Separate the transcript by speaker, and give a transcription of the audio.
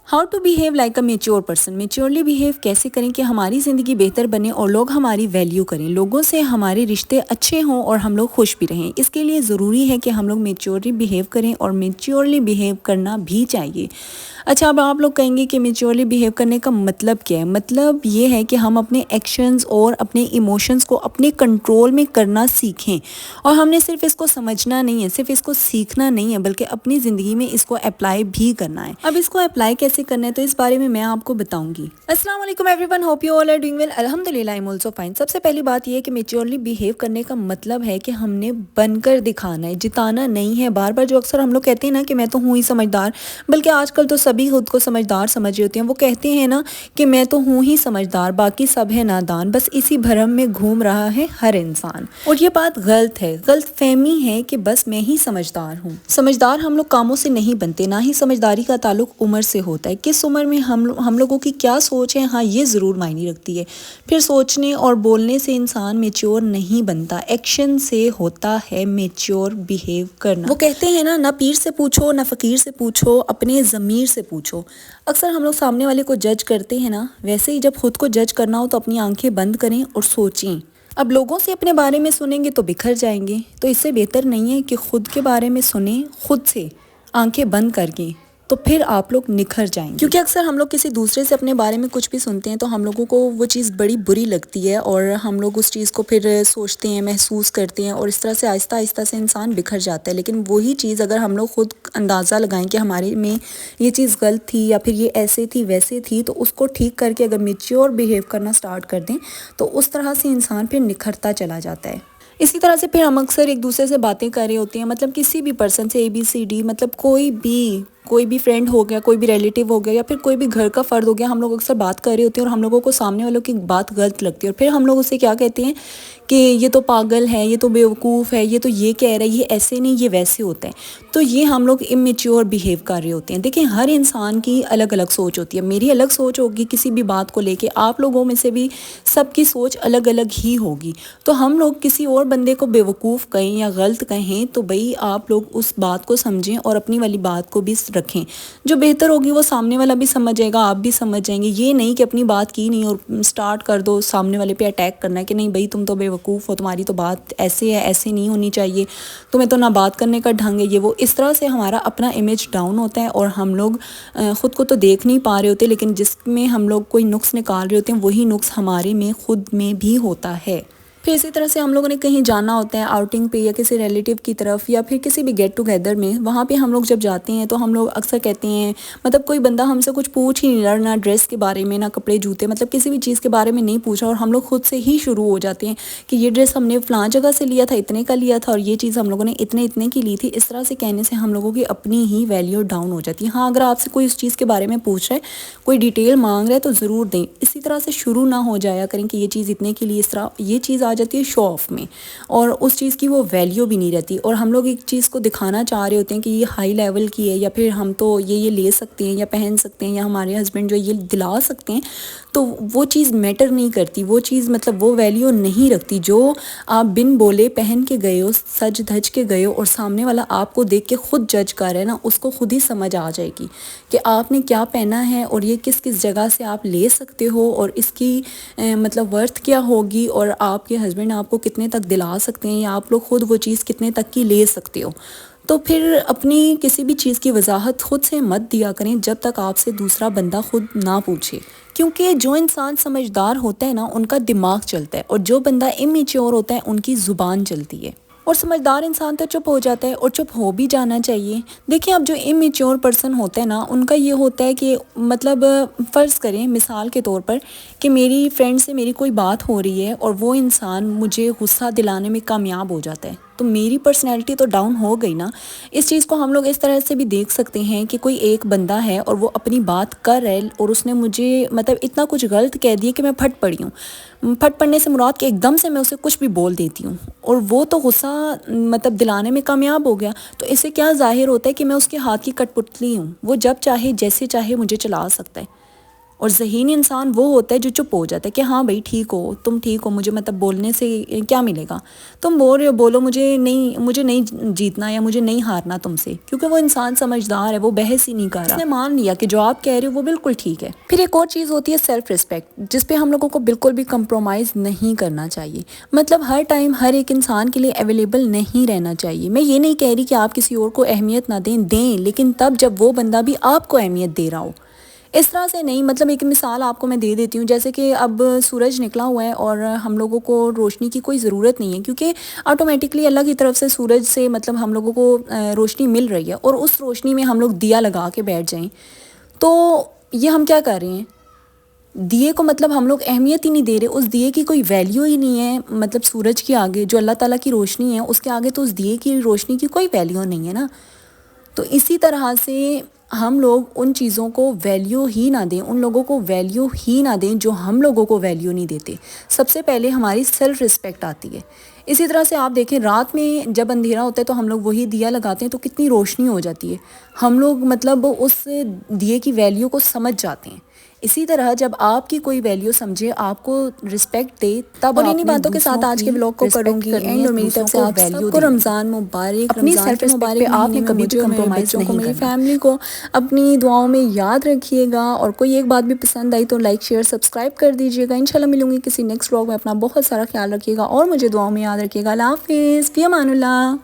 Speaker 1: How to behave like a mature person. Maturely behave कैसे करें कि हमारी ज़िंदगी बेहतर बने और लोग हमारी वैल्यू करें, लोगों से हमारे रिश्ते अच्छे हों और हम लोग खुश भी रहें। इसके लिए ज़रूरी है कि हम लोग मेच्योरली बिहेव करें और मेच्योरली बिहेव करना भी चाहिए। अच्छा, अब आप लोग कहेंगे कि मेच्योरली बिहेव करने का मतलब क्या है? मतलब ये है कि हम अपने एक्शंस और अपने इमोशंस को अपने कंट्रोल में करना सीखें। और हमने सिर्फ इसको समझना नहीं है, सिर्फ इसको सीखना नहीं है, बल्कि अपनी ज़िंदगी में इसको अप्लाई भी करना है। अब इसको अप्लाई कैसे करना है तो इस बारे में मैं आपको बताऊंगी। अस्सलाम वालेकुम everyone, hope you all are doing well. अल्हम्दुलिल्लाह आई एम आल्सो फाइन। सबसे पहली बात ये है कि मेच्योरली बिहेव करने का मतलब है कि हमने बनकर दिखाना है, जिताना नहीं है। बार बार जो अक्सर हम लोग कहते हैं ना कि मैं तो हूँ ही समझदार, बल्कि आजकल तो सभी खुद को समझदार समझ रहे होते हैं। वो कहते हैं ना कि मैं तो हूँ ही समझदार, बाकी सब है नादान। बस इसी भ्रम में घूम रहा है हर इंसान, और ये बात गलत है। गलत फहमी है कि बस मैं ही समझदार हूँ। समझदार हम लोग कामों से नहीं बनते, ना ही समझदारी का ताल्लुक उम्र से होता है। किस उम्र में हम लोगों की क्या सोच है, हाँ ये ज़रूर मायने रखती है। फिर सोचने और बोलने से इंसान मेच्योर नहीं बनता, एक्शन से होता है मेच्योर बिहेव करना। वो कहते हैं ना पीर से पूछो ना फ़कीर से पूछो, अपने ज़मीर से पूछो। अक्सर हम लोग सामने वाले को जज करते हैं ना, वैसे ही जब खुद को जज करना हो तो अपनी आंखें बंद करें और सोचें। अब लोगों से अपने बारे में सुनेंगे तो बिखर जाएंगे, तो इससे बेहतर नहीं है कि खुद के बारे में सुने खुद से आंखें बंद करके, तो फिर आप लोग निखर जाएंगे। क्योंकि अक्सर हम लोग किसी दूसरे से अपने बारे में कुछ भी सुनते हैं तो हम लोगों को वो चीज़ बड़ी बुरी लगती है और हम लोग उस चीज़ को फिर सोचते हैं, महसूस करते हैं, और इस तरह से आहिस्ता आहिस्ता से इंसान बिखर जाता है। लेकिन वही चीज़ अगर हम लोग खुद अंदाज़ा लगाएं कि हमारे में ये चीज़ गलत थी या फिर ये ऐसे थी वैसे थी, तो उसको ठीक करके अगर मेच्योर बिहेव करना स्टार्ट कर दें तो उस तरह से इंसान फिर निखरता चला जाता है। इसी तरह से फिर हम अक्सर एक दूसरे से बातें कर रहे होते हैं, मतलब किसी भी पर्सन से ABCD, मतलब कोई भी फ्रेंड हो गया, कोई भी रिलेटिव हो गया, या फिर कोई भी घर का फ़र्द हो गया। हम लोग अक्सर बात कर रहे होते हैं और हम लोगों को सामने वालों की बात गलत लगती है, और फिर हम लोग उससे क्या कहते हैं कि ये तो पागल है, ये तो बेवकूफ़ है, ये तो ये कह रहा है, ये ऐसे नहीं ये वैसे होता है। तो ये हम लोग इमेच्योर बिहेव कर रहे होते हैं। देखिए, हर इंसान की अलग अलग सोच होती है। मेरी अलग सोच होगी किसी भी बात को लेके, आप लोगों में से भी सबकी सोच अलग अलग ही होगी। तो हम लोग किसी और बंदे को बेवकूफ़ कहें या गलत कहें तो भाई आप लोग उस बात को समझें और अपनी वाली बात को भी रखें। जो बेहतर होगी वो सामने वाला भी समझ जाएगा, आप भी समझ जाएंगे। ये नहीं कि अपनी बात की नहीं और स्टार्ट कर दो सामने वाले पे अटैक करना है कि नहीं भाई तुम तो बेवकूफ़ हो, तुम्हारी तो बात ऐसे है, ऐसे नहीं होनी चाहिए, तुम्हें तो ना बात करने का ढंग है, ये वो। इस तरह से हमारा अपना इमेज डाउन होता है और हम लोग ख़ुद को तो देख नहीं पा रहे होते, लेकिन जिसमें हम लोग कोई नुक्स निकाल रहे होते हैं वही नुक्स हमारे में खुद में भी होता है। फिर इसी तरह से हम लोगों ने कहीं जाना होता है आउटिंग पे या किसी रिलेटिव की तरफ या फिर किसी भी गेट टुगेदर में, वहाँ पे हम लोग जब जाते हैं तो हम लोग अक्सर कहते हैं, मतलब कोई बंदा हमसे कुछ पूछ ही नहीं रहा, ना ड्रेस के बारे में, ना कपड़े जूते, मतलब किसी भी चीज़ के बारे में नहीं पूछा, और हम लोग खुद से ही शुरू हो जाते हैं कि ये ड्रेस हमने फ़लाँ जगह से लिया था, इतने का लिया था, और ये चीज़ हम लोगों ने इतने इतने की ली थी। इस तरह से कहने से हम लोगों की अपनी ही वैल्यू डाउन हो जाती है। हाँ, अगर आपसे कोई उस चीज़ के बारे में पूछ रहा है, कोई डिटेल मांग रहा है तो ज़रूर दें। इसी तरह से शुरू ना हो जाया करें कि ये चीज़ इतने के लिए, इस तरह ये चीज़ आ जाती है शो ऑफ में, और उस चीज़ की वो वैल्यू भी नहीं रहती। और हम लोग एक चीज़ को दिखाना चाह रहे होते हैं कि ये हाई लेवल की है, या फिर हम तो ये ले सकते हैं या पहन सकते हैं, या हमारे हस्बैंड जो ये दिला सकते हैं, तो वो चीज़ मैटर नहीं करती। वो चीज़ मतलब वो वैल्यू नहीं रखती जो आप बिन बोले पहन के गए हो, सज धज के गए हो, और सामने वाला आपको देख के खुद जज कर रहा है ना, उसको खुद ही समझ आ जाएगी कि आपने क्या पहना है और ये किस किस जगह से आप ले सकते हो, और इसकी मतलब वर्थ क्या होगी, और आपके हस्बैंड आपको कितने तक दिला सकते हैं, या आप लोग खुद वो चीज़ कितने तक की ले सकते हो। तो फिर अपनी किसी भी चीज़ की वजाहत खुद से मत दिया करें जब तक आपसे दूसरा बंदा खुद ना पूछे, क्योंकि जो इंसान समझदार होता है ना उनका दिमाग चलता है, और जो बंदा इमेच्योर होता है उनकी ज़ुबान चलती है। और समझदार इंसान तो चुप हो जाता है, और चुप हो भी जाना चाहिए। देखिए, अब जो इमेच्योर पर्सन होता है ना, उनका ये होता है कि मतलब फ़र्ज़ करें मिसाल के तौर पर कि मेरी फ्रेंड से मेरी कोई बात हो रही है और वो इंसान मुझे गुस्सा दिलाने में कामयाब हो जाता है, तो मेरी पर्सनैलिटी तो डाउन हो गई ना। इस चीज़ को हम लोग इस तरह से भी देख सकते हैं कि कोई एक बंदा है और वो अपनी बात कर रहा है, और उसने मुझे मतलब इतना कुछ गलत कह दिया कि मैं फट पड़ी हूँ। फट पड़ने से मुराद कि एकदम से मैं उसे कुछ भी बोल देती हूँ, और वो तो गुस्सा मतलब दिलाने में कामयाब हो गया। तो इससे क्या ज़ाहिर होता है कि मैं उसके हाथ की कठपुतली हूँ, वो जब चाहे जैसे चाहे मुझे चला सकता है। اور ذہین انسان وہ ہوتا ہے جو چپ ہو جاتا ہے کہ ہاں بھائی ٹھیک ہو، تم ٹھیک ہو، مجھے مطلب بولنے سے کیا ملے گا، تم بول رہے ہو بولو، مجھے نہیں جیتنا یا مجھے نہیں ہارنا تم سے، کیونکہ وہ انسان سمجھدار ہے، وہ بحث ہی نہیں کر رہا، اس نے مان لیا کہ جو آپ کہہ رہے ہو وہ بالکل ٹھیک ہے۔ پھر ایک اور چیز ہوتی ہے سیلف ریسپیکٹ، جس پہ ہم لوگوں کو بالکل بھی کمپرومائز نہیں کرنا چاہیے، مطلب ہر ٹائم ہر ایک انسان کے لیے اویلیبل نہیں رہنا چاہیے۔ میں یہ نہیں کہہ رہی کہ آپ کسی اور کو اہمیت نہ دیں لیکن تب جب وہ بندہ بھی آپ کو اہمیت دے رہا ہو، اس طرح سے نہیں۔ مطلب ایک مثال آپ کو میں دے دیتی ہوں، جیسے کہ اب سورج نکلا ہوا ہے اور ہم لوگوں کو روشنی کی کوئی ضرورت نہیں ہے، کیونکہ آٹومیٹکلی اللہ کی طرف سے سورج سے مطلب ہم لوگوں کو روشنی مل رہی ہے، اور اس روشنی میں ہم لوگ دیا لگا کے بیٹھ جائیں تو یہ ہم کیا کر رہے ہیں؟ دیے کو مطلب ہم لوگ اہمیت ہی نہیں دے رہے، اس دیے کی کوئی ویلیو ہی نہیں ہے، مطلب سورج کے آگے جو اللہ تعالیٰ کی روشنی ہے اس کے آگے تو اس دیے کی روشنی کی کوئی ویلیو نہیں ہے نا۔ تو اسی طرح سے ہم لوگ ان چیزوں کو ویلیو ہی نہ دیں، ان لوگوں کو ویلیو ہی نہ دیں جو ہم لوگوں کو ویلیو نہیں دیتے۔ سب سے پہلے ہماری سیلف رسپیکٹ آتی ہے۔ اسی طرح سے آپ دیکھیں رات میں جب اندھیرا ہوتا ہے تو ہم لوگ وہی دیا لگاتے ہیں تو کتنی روشنی ہو جاتی ہے، ہم لوگ مطلب اس دیے کی ویلیو کو سمجھ جاتے ہیں۔ اسی طرح جب آپ کی کوئی ویلیو سمجھے، آپ کو رسپیکٹ دے، تب
Speaker 2: اور
Speaker 1: آپ
Speaker 2: انہی
Speaker 1: نے
Speaker 2: باتوں کے
Speaker 1: دوسروں
Speaker 2: ساتھ آج کے
Speaker 1: کی
Speaker 2: بلاگ کو کروں
Speaker 1: رسپیکٹ
Speaker 2: گی
Speaker 1: کرنی
Speaker 2: اینڈ،
Speaker 1: ہے،
Speaker 2: اور میری
Speaker 1: دوسروں
Speaker 2: طرف سے
Speaker 1: کو
Speaker 2: آپ
Speaker 1: ویلیو
Speaker 2: سب کو
Speaker 1: دینی ہے۔
Speaker 2: رمضان مبارک۔
Speaker 1: اپنی
Speaker 2: رمضان
Speaker 1: سیلف
Speaker 2: کے
Speaker 1: رسپیکٹ پہ
Speaker 2: مبارک
Speaker 1: آپ نے
Speaker 2: مہینے میں
Speaker 1: کبھی بھی
Speaker 2: مجھے اور میرے
Speaker 1: کمپرومائز
Speaker 2: بچوں کو،
Speaker 1: نہیں
Speaker 2: میری
Speaker 1: کرنا۔
Speaker 2: فیملی کو اپنی دعاؤں میں یاد رکھیے گا، اور کوئی ایک بات بھی پسند آئی تو لائک شیئر سبسکرائب کر دیجیے گا۔ انشاءاللہ ملوں گی کسی نیکسٹ بلاگ میں، اپنا بہت سارا خیال رکھیے گا اور مجھے دعاؤں میں یاد رکھیے گا۔ اللہ حافظ، فی امان اللہ۔